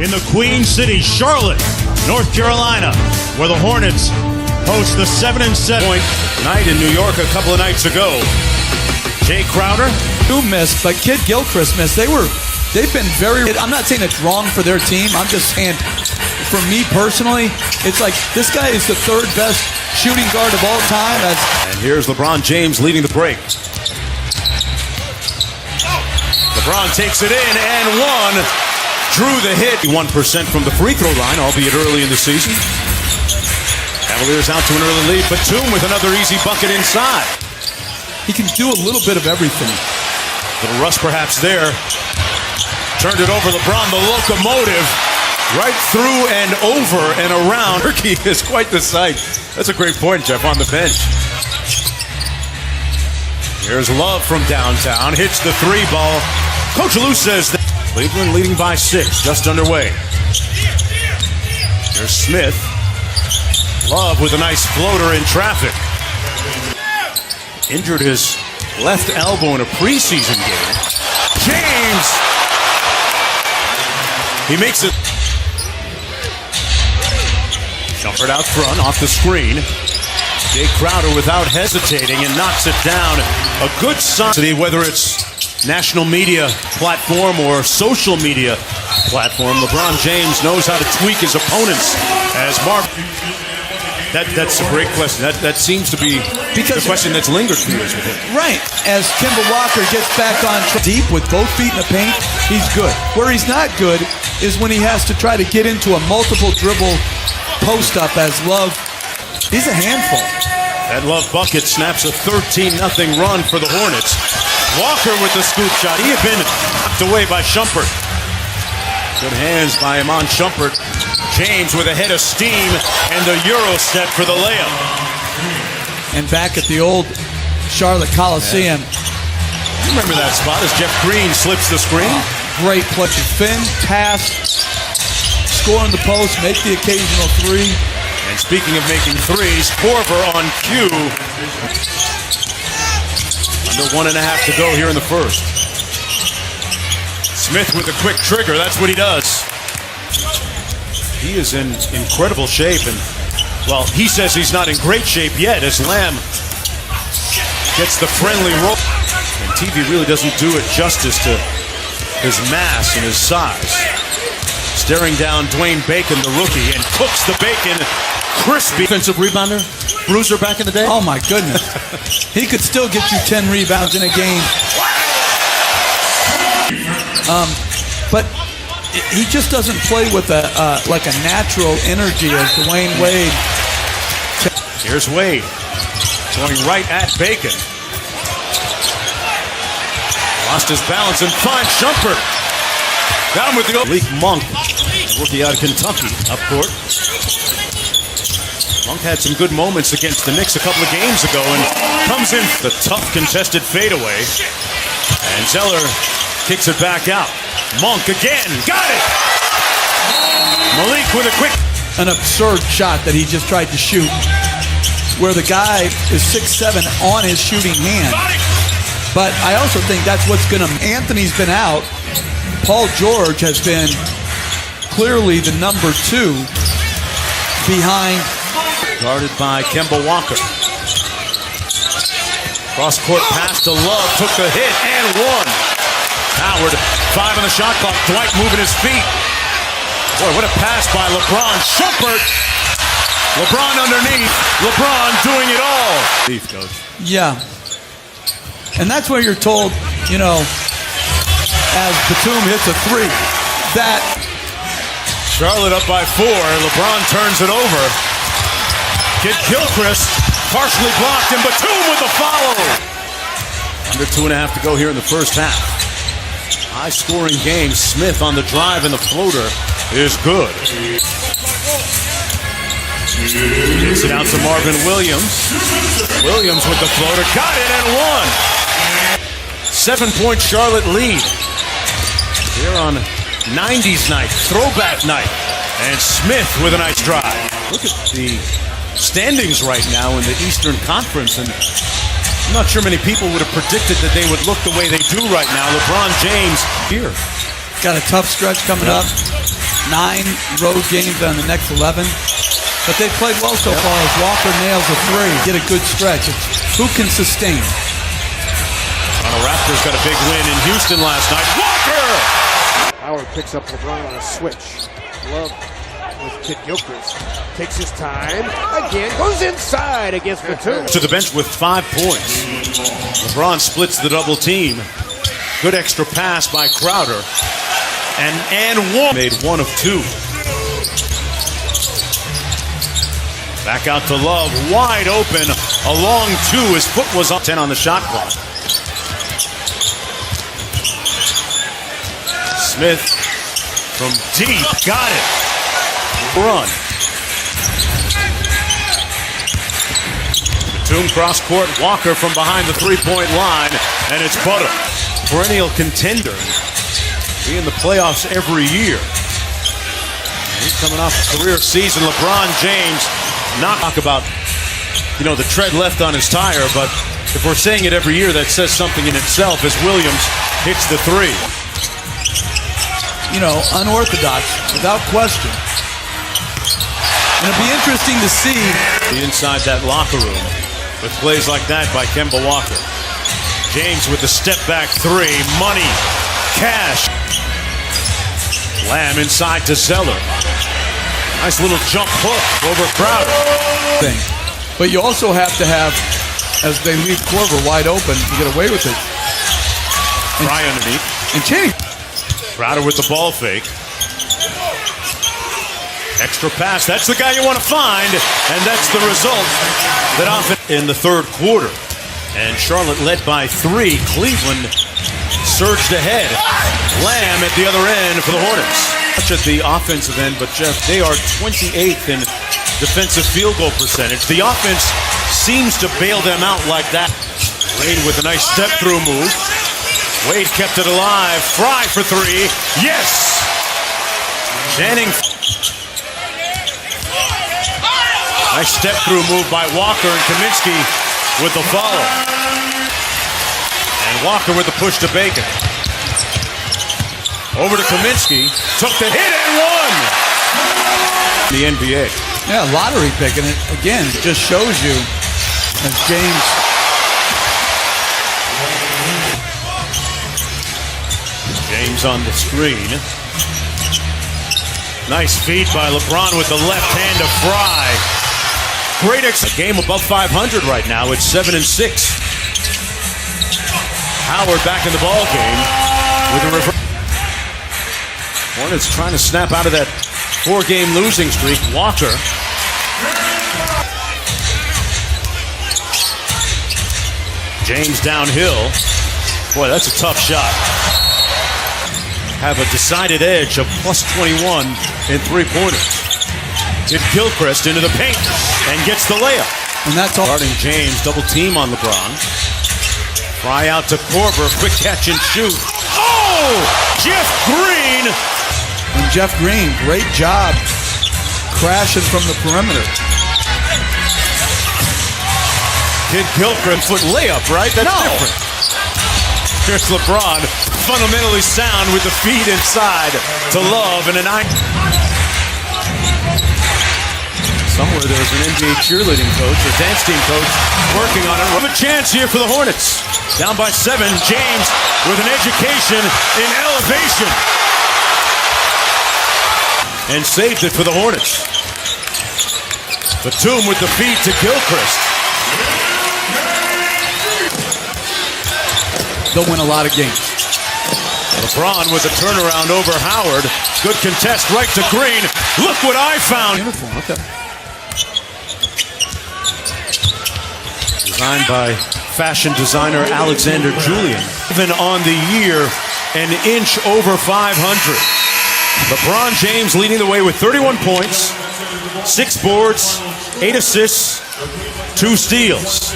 in the Queen City, Charlotte, North Carolina, where the Hornets host the 7-7 point night in New York a couple of nights ago. Jay Crowder. Who missed, but Kid Gilchrist missed. They've been very, I'm not saying it's wrong for their team. I'm just saying, for me personally, it's like this guy is the third best shooting guard of all time. And here's LeBron James leading the break. LeBron takes it in and one. Drew the hit. 1% from the free throw line, albeit early in the season. Cavaliers out to an early lead. Batum with another easy bucket inside. He can do a little bit of everything. Little rust perhaps there. Turned it over. LeBron, the locomotive, right through and over and around. Turkey is quite the sight. That's a great point, Jeff, on the bench. Here's Love from downtown. Hits the three ball. Coach Lou says that Cleveland leading by 6, just underway. Here's Smith. Love with a nice floater in traffic. Injured his left elbow in a preseason game. James! He makes it. Shumpert out front, off the screen. Jay Crowder without hesitating and knocks it down. A good sign, whether it's national media platform or social media platform. LeBron James knows how to tweak his opponents. As Mark, that's a great question. That seems to be the question that's lingered for years with him. Right. As Kemba Walker gets back on deep with both feet in the paint, he's good. Where he's not good is when he has to try to get into a multiple dribble post-up as Love. He's a handful. That Love bucket snaps a 13-0 run for the Hornets. Walker with the scoop shot. He had been knocked away by Shumpert. Good hands by Iman Shumpert. James with a head of steam and the Euro step for the layup. And back at the old Charlotte Coliseum. You remember that spot as Jeff Green slips the screen? Great play. Spin, pass, score in the post, make the occasional three. And speaking of making threes, Korver on cue. Under 1.5 to go here in the first. Smith with a quick trigger. That's what he does. He is in incredible shape. And, well, he says he's not in great shape yet as Lamb gets the friendly roll. And TV really doesn't do it justice to his mass and his size. Staring down Dwayne Bacon, the rookie, and cooks the bacon crispy. Defensive rebounder, bruiser back in the day. Oh my goodness. He could still get you 10 rebounds in a game. But he just doesn't play with like a natural energy as Dwayne Wade. Here's Wade going right at Bacon. Lost his balance and finds Shumpert. Got him with the Malik Monk, rookie out of Kentucky, up court. Monk had some good moments against the Knicks a couple of games ago and comes in the tough contested fadeaway. And Zeller kicks it back out. Monk again, got it! Malik with a quick... An absurd shot that he just tried to shoot, where the guy is 6'7" on his shooting hand. But I also think that's what's going to... Anthony's been out. Paul George has been clearly the number 2 behind. Guarded by Kemba Walker. Cross-court pass to Love, took the hit and one. Howard, 5 on the shot clock. Dwight moving his feet. Boy, what a pass by LeBron. Shumpert. LeBron underneath. LeBron doing it all. Beef, coach. Yeah. And that's where you're told, you know, as Batum hits a 3, that Charlotte up by 4. LeBron turns it over. Kid Gilchrist partially blocked, and Batum with the follow. Under 2.5 to go here in the first half. High-scoring game. Smith on the drive, and the floater is good. Gets it out to Marvin Williams. Williams with the floater. Got it and won. 7-point Charlotte lead. Here on 90s night, throwback night. And Smith with a nice drive. Look at the standings right now in the Eastern Conference. And I'm not sure many people would have predicted that they would look the way they do right now. LeBron James here. Got a tough stretch coming up. 9 road games on the next 11. But they played well so far as Walker nails a 3. Get a good stretch. It's who can sustain. The Raptors got a big win in Houston last night. Walker! Howard picks up LeBron on a switch. Love with Kid Gilchrist. Takes his time. Again, goes inside against the 2. To the bench with 5 points. LeBron splits the double team. Good extra pass by Crowder. And one made 1 of 2. Back out to Love. Wide open. A long 2. His foot was on 10 on the shot clock. Smith from deep. Got it. Run. Batum cross court. Walker from behind the 3-point line. And it's Butter. Perennial contender. Be in the playoffs every year. He's coming off a career season. LeBron James. Not talk about, the tread left on his tire, but if we're saying it every year, that says something in itself as Williams hits the 3. Unorthodox, without question. And it'll be interesting to see inside that locker room with plays like that by Kemba Walker. James with the step back 3. Money. Cash. Lamb inside to Zeller. Nice little jump hook over Crowder. But you also have to have, as they leave Korver wide open, to get away with it. Try underneath. And Channing. Crowder with the ball fake. Extra pass. That's the guy you want to find. And that's the result that often in the third quarter. And Charlotte led by 3. Cleveland surged ahead. Lamb at the other end for the Hornets. Much at the offensive end, but Jeff, they are 28th in defensive field goal percentage. The offense seems to bail them out like that. Wade with a nice step-through move. Wade kept it alive. Fry for 3. Yes! Channing. Nice step-through move by Walker and Kaminsky with the follow. And Walker with the push to Bacon. Over to Kaminsky. Took the hit and won! The NBA. Yeah, lottery pick. And it just shows you as James. James on the screen. Nice feed by LeBron with the left hand to Fry. Great game above 500 right now. It's 7-6. Howard back in the ball game with a reverse. Hornets trying to snap out of that 4-game losing streak. Walker. James downhill. Boy, that's a tough shot. Have a decided edge of plus 21 in 3-pointers. Did Gilchrist into the paint and gets the layup. And that's all. Guarding James, double team on LeBron. Fry out to Korver, quick catch and shoot. Oh! Jeff Green! And Jeff Green, great job crashing from the perimeter. Did Gilchrist foot layup, right? That's different. Here's LeBron, fundamentally sound with the feed inside to Love and a 9. Somewhere there's an NBA cheerleading coach or dance team coach working on it. We have a chance here for the Hornets. Down by 7. James with an education in elevation. And saved it for the Hornets. Batum with the feed to Gilchrist. They'll win a lot of games. LeBron with a turnaround over Howard. Good contest right to Green. Look what I found. Uniform, okay. Designed by fashion designer Alexander Julian. Even on the year, an inch over 500. LeBron James leading the way with 31 points, 6 boards, 8 assists, 2 steals.